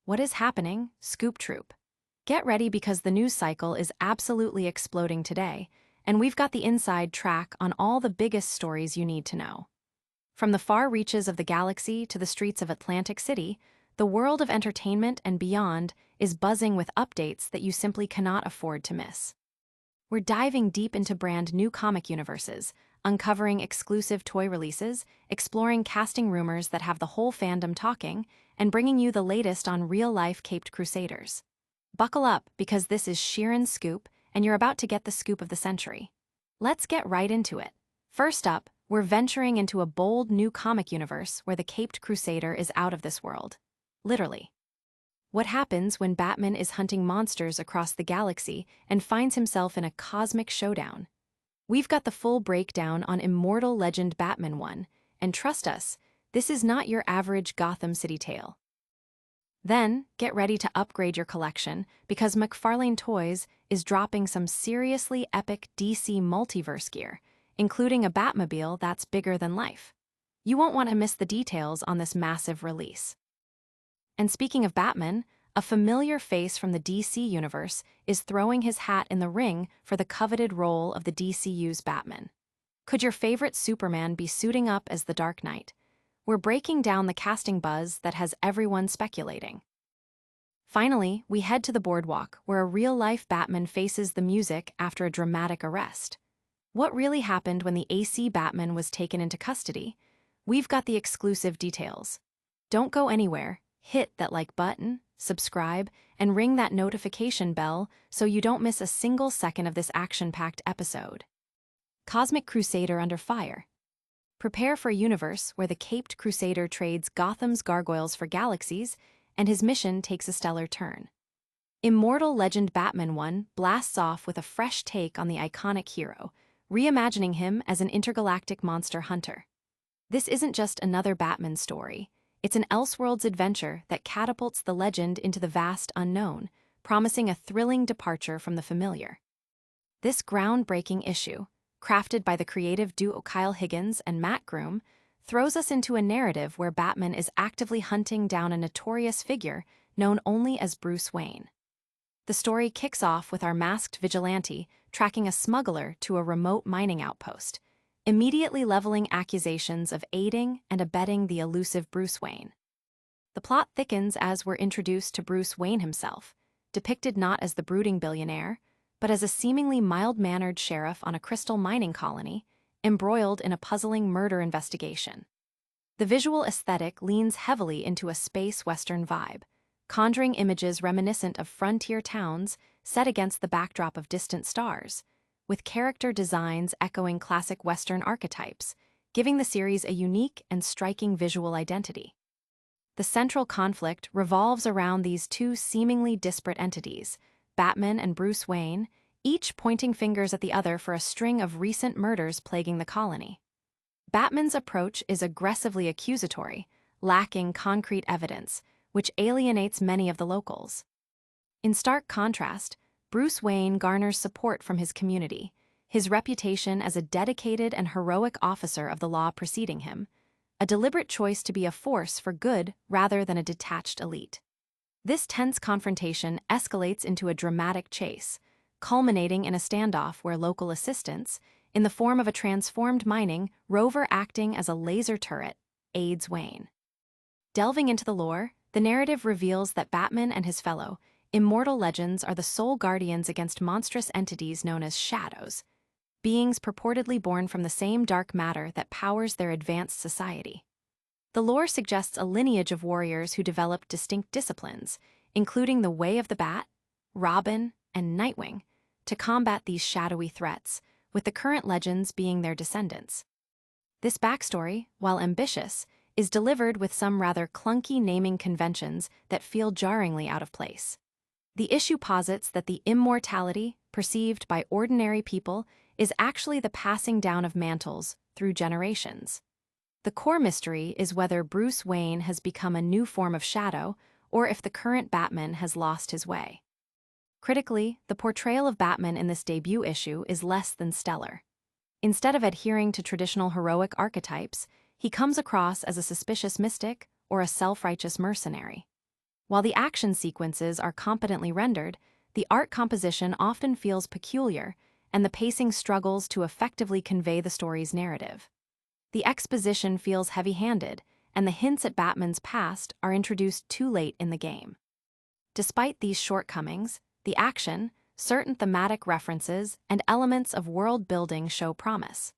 What is happening, Scoop Troop? Get ready because the news cycle is absolutely exploding today, and we've got the inside track on all the biggest stories you need to know. From the far reaches of the galaxy to the streets of Atlantic City, the world of entertainment and beyond is buzzing with updates that you simply cannot afford to miss. We're diving deep into brand new comic universes, uncovering exclusive toy releases, exploring casting rumors that have the whole fandom talking, and bringing you the latest on real-life Caped Crusaders. Buckle up because this is Sheeran Scoop, and you're about to get the scoop of the century. Let's get right into it. First up, we're venturing into a bold new comic universe where the Caped Crusader is out of this world. Literally. What happens when Batman is hunting monsters across the galaxy and finds himself in a cosmic showdown? We've got the full breakdown on Immortal Legend Batman 1, and trust us, this is not your average Gotham City tale. Then, get ready to upgrade your collection because McFarlane Toys is dropping some seriously epic DC multiverse gear, including a Batmobile that's bigger than life. You won't want to miss the details on this massive release. And speaking of Batman, a familiar face from the DC universe is throwing his hat in the ring for the coveted role of the DCU's Batman. Could your favorite Superman be suiting up as the Dark Knight? We're breaking down the casting buzz that has everyone speculating. Finally, we head to the boardwalk where a real-life Batman faces the music after a dramatic arrest. What really happened when the AC Batman was taken into custody? We've got the exclusive details. Don't go anywhere. Hit that like button, subscribe, and ring that notification bell so you don't miss a single second of this action-packed episode. Cosmic Crusader under fire. Prepare for a universe where the Caped Crusader trades Gotham's gargoyles for galaxies, and his mission takes a stellar turn. Immortal Legend Batman 1 blasts off with a fresh take on the iconic hero, reimagining him as an intergalactic monster hunter. This isn't just another Batman story. It's an Elseworlds adventure that catapults the legend into the vast unknown, promising a thrilling departure from the familiar. This groundbreaking issue, crafted by the creative duo Kyle Higgins and Matt Groom, throws us into a narrative where Batman is actively hunting down a notorious figure known only as Bruce Wayne. The story kicks off with our masked vigilante tracking a smuggler to a remote mining outpost, immediately leveling accusations of aiding and abetting the elusive Bruce Wayne. The plot thickens as we're introduced to Bruce Wayne himself, depicted not as the brooding billionaire, but as a seemingly mild-mannered sheriff on a crystal mining colony, embroiled in a puzzling murder investigation. The visual aesthetic leans heavily into a space western vibe, conjuring images reminiscent of frontier towns set against the backdrop of distant stars, with character designs echoing classic Western archetypes, giving the series a unique and striking visual identity. The central conflict revolves around these two seemingly disparate entities, Batman and Bruce Wayne, each pointing fingers at the other for a string of recent murders plaguing the colony. Batman's approach is aggressively accusatory, lacking concrete evidence, which alienates many of the locals. In stark contrast, Bruce Wayne garners support from his community, his reputation as a dedicated and heroic officer of the law preceding him, a deliberate choice to be a force for good rather than a detached elite. This tense confrontation escalates into a dramatic chase, culminating in a standoff where local assistance, in the form of a transformed mining rover acting as a laser turret, aids Wayne. Delving into the lore, the narrative reveals that Batman and his fellow Immortal Legends are the sole guardians against monstrous entities known as shadows, beings purportedly born from the same dark matter that powers their advanced society. The lore suggests a lineage of warriors who developed distinct disciplines, including the Way of the Bat, Robin, and Nightwing, to combat these shadowy threats, with the current legends being their descendants. This backstory, while ambitious, is delivered with some rather clunky naming conventions that feel jarringly out of place. The issue posits that the immortality, perceived by ordinary people, is actually the passing down of mantles through generations. The core mystery is whether Bruce Wayne has become a new form of shadow or if the current Batman has lost his way. Critically, the portrayal of Batman in this debut issue is less than stellar. Instead of adhering to traditional heroic archetypes, he comes across as a suspicious mystic or a self-righteous mercenary. While the action sequences are competently rendered, the art composition often feels peculiar, and the pacing struggles to effectively convey the story's narrative. The exposition feels heavy-handed, and the hints at Batman's past are introduced too late in the game. Despite these shortcomings, the action, certain thematic references, and elements of world-building show promise.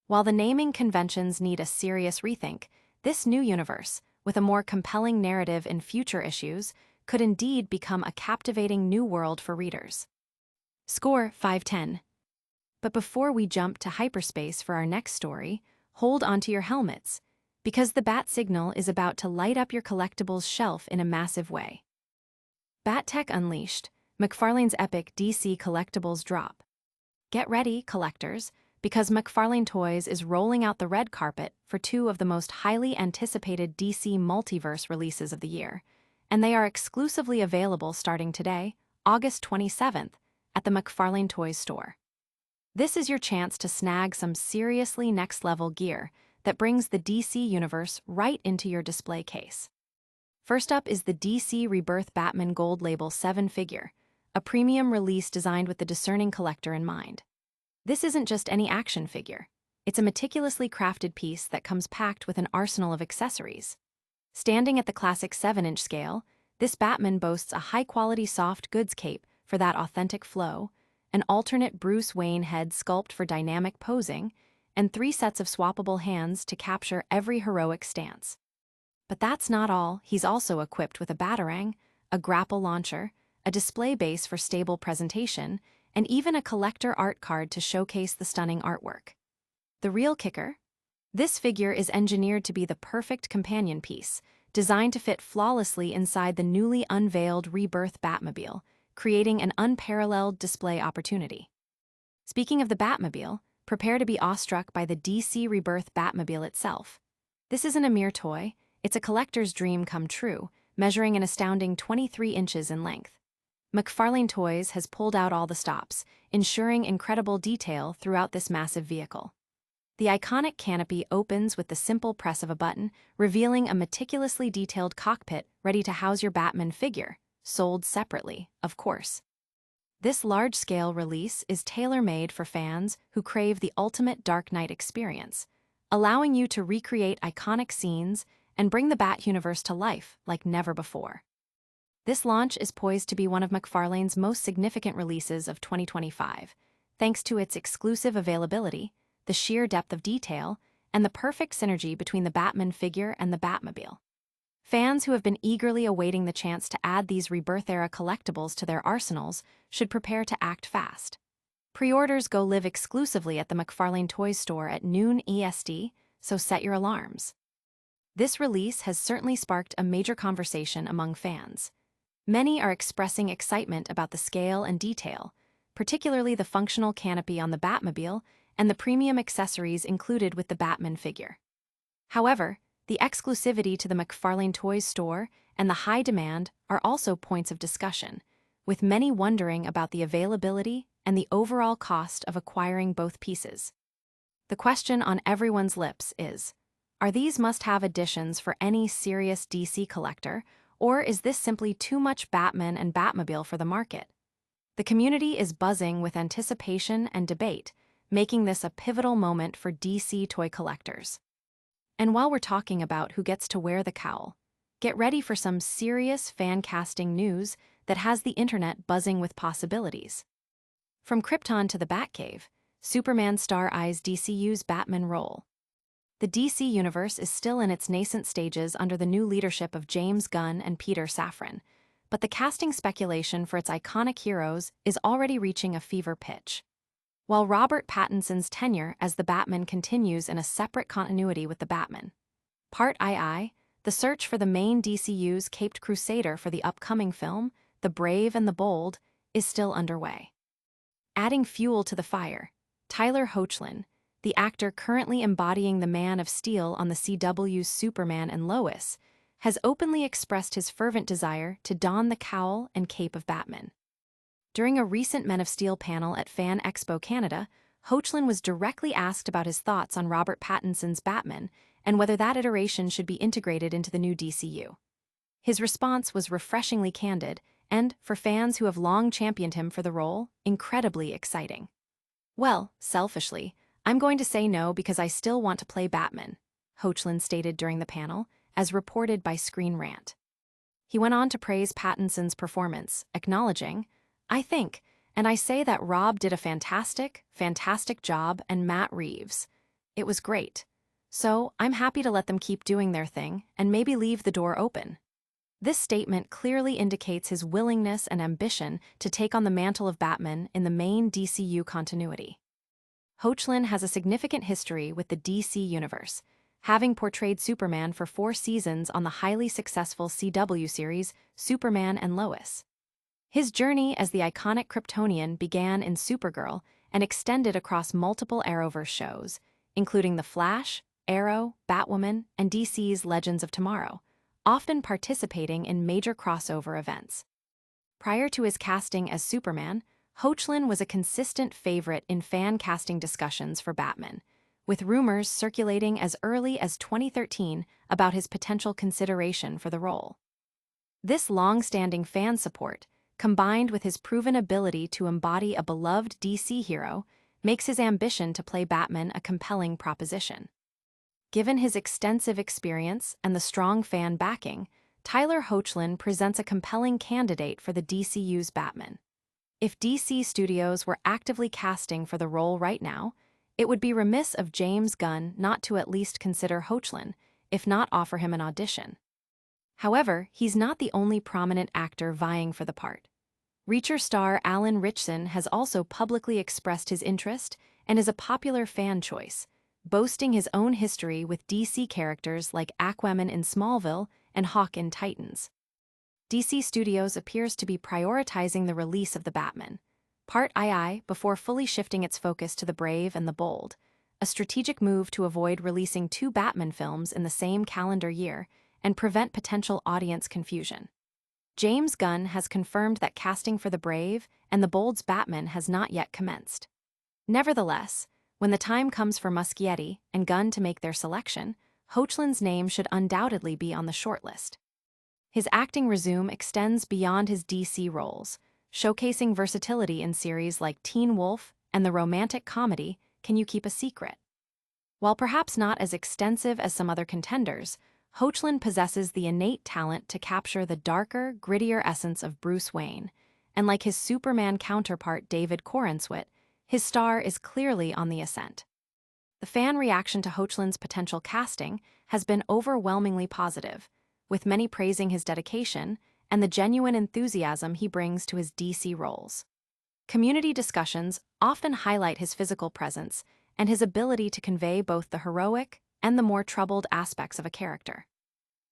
While the naming conventions need a serious rethink, this new universe, with a more compelling narrative in future issues, could indeed become a captivating new world for readers. Score 5/10. But before we jump to hyperspace for our next story, hold onto your helmets, because the Bat Signal is about to light up your collectibles shelf in a massive way. BatTech Unleashed, McFarlane's epic DC collectibles drop. Get ready, collectors, because McFarlane Toys is rolling out the red carpet for two of the most highly anticipated DC multiverse releases of the year, and they are exclusively available starting today, August 27th, at the McFarlane Toys store. This is your chance to snag some seriously next-level gear that brings the DC universe right into your display case. First up is the DC Rebirth Batman Gold Label 7 figure, a premium release designed with the discerning collector in mind. This isn't just any action figure. It's a meticulously crafted piece that comes packed with an arsenal of accessories. Standing at the classic 7-inch scale, this Batman boasts a high-quality soft goods cape for that authentic flow, an alternate Bruce Wayne head sculpt for dynamic posing, and 3 sets of swappable hands to capture every heroic stance. But that's not all. He's also equipped with a batarang, a grapple launcher, a display base for stable presentation, and even a collector art card to showcase the stunning artwork. The real kicker? This figure is engineered to be the perfect companion piece, designed to fit flawlessly inside the newly unveiled Rebirth Batmobile, creating an unparalleled display opportunity. Speaking of the Batmobile, prepare to be awestruck by the DC Rebirth Batmobile itself. This isn't a mere toy, it's a collector's dream come true, measuring an astounding 23 inches in length. McFarlane Toys has pulled out all the stops, ensuring incredible detail throughout this massive vehicle. The iconic canopy opens with the simple press of a button, revealing a meticulously detailed cockpit ready to house your Batman figure, sold separately, of course. This large-scale release is tailor-made for fans who crave the ultimate Dark Knight experience, allowing you to recreate iconic scenes and bring the Bat universe to life like never before. This launch is poised to be one of McFarlane's most significant releases of 2025, thanks to its exclusive availability, the sheer depth of detail, and the perfect synergy between the Batman figure and the Batmobile. Fans who have been eagerly awaiting the chance to add these Rebirth-era collectibles to their arsenals should prepare to act fast. Pre-orders go live exclusively at the McFarlane Toys store at noon EST, so set your alarms. This release has certainly sparked a major conversation among fans. Many are expressing excitement about the scale and detail, particularly the functional canopy on the Batmobile and the premium accessories included with the Batman figure. However, the exclusivity to the McFarlane Toys store and the high demand are also points of discussion, with many wondering about the availability and the overall cost of acquiring both pieces. The question on everyone's lips is, are these must-have additions for any serious DC collector, or is this simply too much Batman and Batmobile for the market? The community is buzzing with anticipation and debate, making this a pivotal moment for DC toy collectors. And while we're talking about who gets to wear the cowl, get ready for some serious fan-casting news that has the internet buzzing with possibilities. From Krypton to the Batcave, Superman star-eyes DCU's Batman role. The DC universe is still in its nascent stages under the new leadership of James Gunn and Peter Safran, but the casting speculation for its iconic heroes is already reaching a fever pitch. While Robert Pattinson's tenure as the Batman continues in a separate continuity with the Batman. Part II, the search for the main DCU's Caped Crusader for the upcoming film, The Brave and the Bold, is still underway. Adding fuel to the fire, Tyler Hoechlin, the actor currently embodying the Man of Steel on the CW's Superman and Lois, has openly expressed his fervent desire to don the cowl and cape of Batman. During a recent Men of Steel panel at Fan Expo Canada, Hoechlin was directly asked about his thoughts on Robert Pattinson's Batman and whether that iteration should be integrated into the new DCU. His response was refreshingly candid, and, for fans who have long championed him for the role, incredibly exciting. "Well, selfishly, I'm going to say no because I still want to play Batman," Hoechlin stated during the panel, as reported by Screen Rant. He went on to praise Pattinson's performance, acknowledging, "I think, and I say that Rob did a fantastic job, and Matt Reeves. It was great. So, I'm happy to let them keep doing their thing and maybe leave the door open." This statement clearly indicates his willingness and ambition to take on the mantle of Batman in the main DCU continuity. Hoechlin has a significant history with the DC Universe, having portrayed Superman for 4 seasons on the highly successful CW series Superman and Lois. His journey as the iconic Kryptonian began in Supergirl and extended across multiple Arrowverse shows, including The Flash, Arrow, Batwoman, and DC's Legends of Tomorrow, often participating in major crossover events. Prior to his casting as Superman, Hoechlin was a consistent favorite in fan casting discussions for Batman, with rumors circulating as early as 2013 about his potential consideration for the role. This long-standing fan support, combined with his proven ability to embody a beloved DC hero, makes his ambition to play Batman a compelling proposition. Given his extensive experience and the strong fan backing, Tyler Hoechlin presents a compelling candidate for the DCU's Batman. If DC Studios were actively casting for the role right now, it would be remiss of James Gunn not to at least consider Hoechlin, if not offer him an audition. However, he's not the only prominent actor vying for the part. Reacher star Alan Ritchson has also publicly expressed his interest and is a popular fan choice, boasting his own history with DC characters like Aquaman in Smallville and Hawk in Titans. DC Studios appears to be prioritizing the release of the Batman, Part II, before fully shifting its focus to the Brave and the Bold, a strategic move to avoid releasing 2 Batman films in the same calendar year and prevent potential audience confusion. James Gunn has confirmed that casting for the Brave and the Bold's Batman has not yet commenced. Nevertheless, when the time comes for Muschietti and Gunn to make their selection, Hoechlin's name should undoubtedly be on the shortlist. His acting resume extends beyond his DC roles, showcasing versatility in series like Teen Wolf and the romantic comedy Can You Keep a Secret? While perhaps not as extensive as some other contenders, Hoechlin possesses the innate talent to capture the darker, grittier essence of Bruce Wayne, and like his Superman counterpart David Corenswet, his star is clearly on the ascent. The fan reaction to Hoechlin's potential casting has been overwhelmingly positive, with many praising his dedication and the genuine enthusiasm he brings to his DC roles. Community discussions often highlight his physical presence and his ability to convey both the heroic and the more troubled aspects of a character.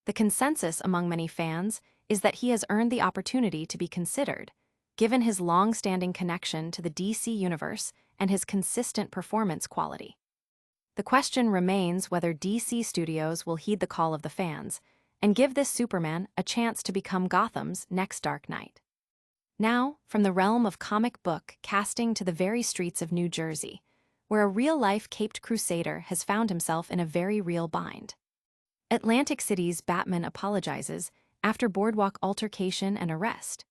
The consensus among many fans is that he has earned the opportunity to be considered, given his long-standing connection to the DC universe and his consistent performance quality. The question remains whether DC Studios will heed the call of the fans and give this Superman a chance to become Gotham's next Dark Knight. Now, from the realm of comic book casting to the very streets of New Jersey, where a real-life Caped Crusader has found himself in a very real bind. Atlantic City's Batman apologizes after boardwalk altercation and arrest.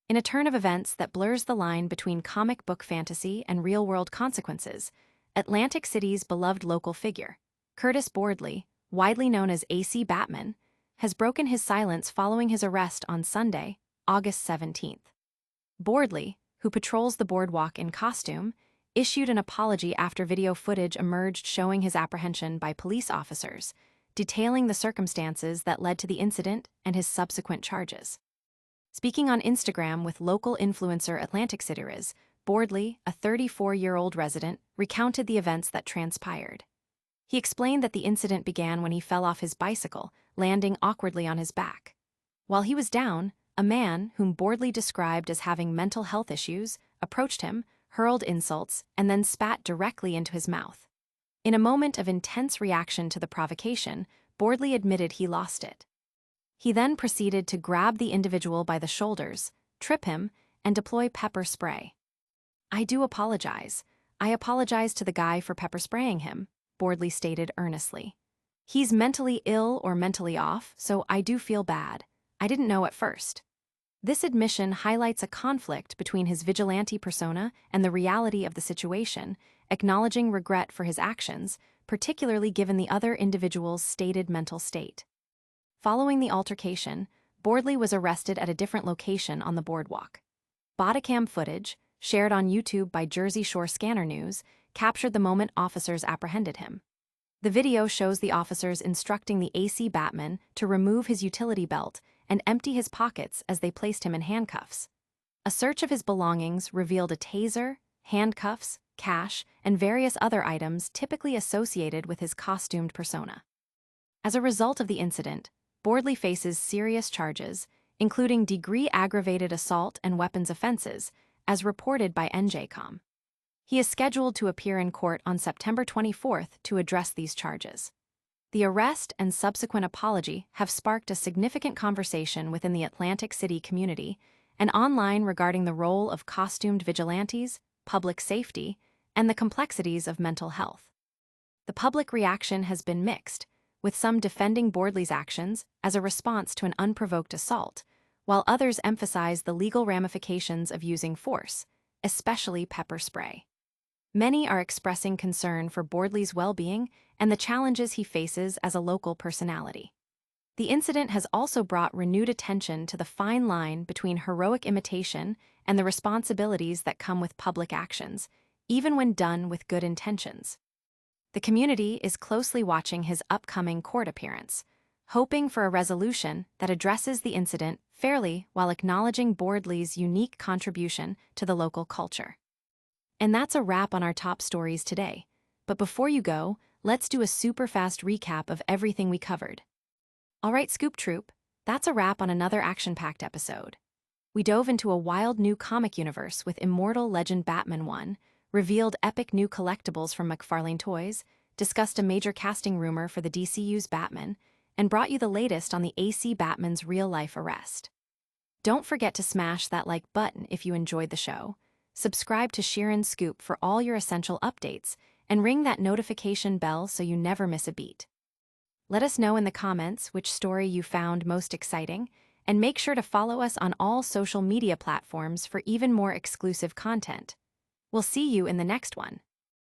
In a turn of events that blurs the line between comic book fantasy and real-world consequences, Atlantic City's beloved local figure, Curtis Bordley, widely known as AC Batman, has broken his silence following his arrest on Sunday, August 17th. Bordley, who patrols the boardwalk in costume, issued an apology after video footage emerged showing his apprehension by police officers, detailing the circumstances that led to the incident and his subsequent charges. Speaking on Instagram with local influencer Atlantic Cityers, Bordley, a 34-year-old resident, recounted the events that transpired. He explained that the incident began when he fell off his bicycle, landing awkwardly on his back. While he was down, a man, whom Bordley described as having mental health issues, approached him, hurled insults, and then spat directly into his mouth. In a moment of intense reaction to the provocation, Bordley admitted he lost it. He then proceeded to grab the individual by the shoulders, trip him, and deploy pepper spray. "I do apologize. I apologize to the guy for pepper spraying him," Bordley stated earnestly. "He's mentally ill or mentally off, so I do feel bad. "I didn't know at first." This admission highlights a conflict between his vigilante persona and the reality of the situation, acknowledging regret for his actions, particularly given the other individual's stated mental state. Following the altercation, Boardley was arrested at a different location on the boardwalk. Bodycam footage, shared on YouTube by Jersey Shore Scanner News, captured the moment officers apprehended him. The video shows the officers instructing the AC Batman to remove his utility belt and empty his pockets as they placed him in handcuffs. A search of his belongings revealed a taser, handcuffs, cash, and various other items typically associated with his costumed persona. As a result of the incident, Boardley faces serious charges, including degree aggravated assault and weapons offenses, as reported by NJCom. He is scheduled to appear in court on September 24th to address these charges. The arrest and subsequent apology have sparked a significant conversation within the Atlantic City community and online regarding the role of costumed vigilantes, public safety, and the complexities of mental health. The public reaction has been mixed, with some defending Boardley's actions as a response to an unprovoked assault, while others emphasize the legal ramifications of using force, especially pepper spray. Many are expressing concern for Boardley's well-being and the challenges he faces as a local personality. The incident has also brought renewed attention to the fine line between heroic imitation and the responsibilities that come with public actions, even when done with good intentions. The community is closely watching his upcoming court appearance, hoping for a resolution that addresses the incident fairly while acknowledging Boardley's unique contribution to the local culture. And that's a wrap on our top stories today. But before you go, let's do a super fast recap of everything we covered. Alright, Scoop Troop, that's a wrap on another action-packed episode. We dove into a wild new comic universe with Immortal Legend Batman 1, revealed epic new collectibles from McFarlane Toys, discussed a major casting rumor for the DCU's Batman, and brought you the latest on the AC Batman's real-life arrest. Don't forget to smash that like button if you enjoyed the show, subscribe to Sheeran Scoop for all your essential updates, and ring that notification bell so you never miss a beat. Let us know in the comments which story you found most exciting, and make sure to follow us on all social media platforms for even more exclusive content. We'll see you in the next one.